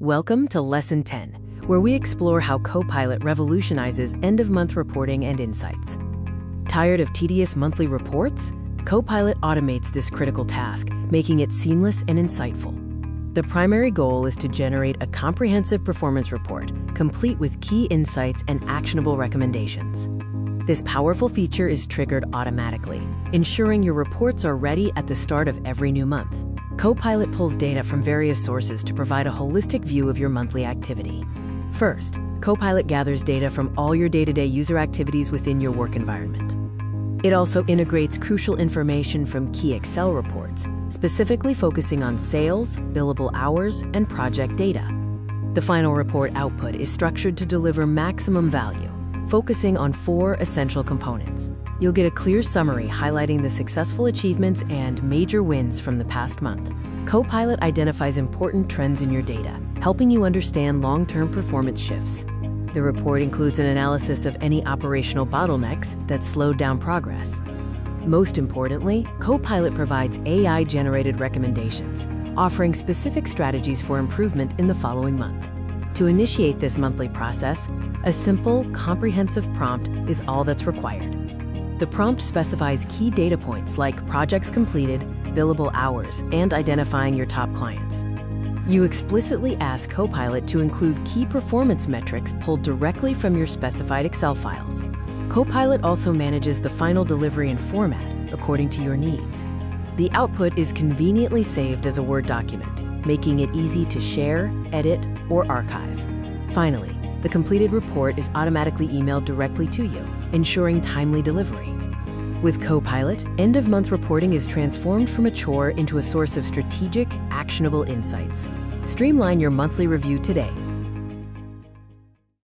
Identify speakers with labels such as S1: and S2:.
S1: Welcome to Lesson 10, where we explore how Copilot revolutionizes end-of-month reporting and insights. Tired of tedious monthly reports? Copilot automates this critical task, making it seamless and insightful. The primary goal is to generate a comprehensive performance report, complete with key insights and actionable recommendations. This powerful feature is triggered automatically, ensuring your reports are ready at the start of every new month. Copilot pulls data from various sources to provide a holistic view of your monthly activity. First, Copilot gathers data from all your day-to-day user activities within your work environment. It also integrates crucial information from key Excel reports, specifically focusing on sales, billable hours, and project data. The final report output is structured to deliver maximum value, focusing on 4 essential components. You'll get a clear summary highlighting the successful achievements and major wins from the past month. Copilot identifies important trends in your data, helping you understand long-term performance shifts. The report includes an analysis of any operational bottlenecks that slowed down progress. Most importantly, Copilot provides AI-generated recommendations, offering specific strategies for improvement in the following month. To initiate this monthly process, a simple, comprehensive prompt is all that's required. The prompt specifies key data points like projects completed, billable hours, and identifying your top clients. You explicitly ask Copilot to include key performance metrics pulled directly from your specified Excel files. Copilot also manages the final delivery and format according to your needs. The output is conveniently saved as a Word document, making it easy to share, edit, or archive. Finally, the completed report is automatically emailed directly to you, ensuring timely delivery. With Copilot, end-of-month reporting is transformed from a chore into a source of strategic, actionable insights. Streamline your monthly review today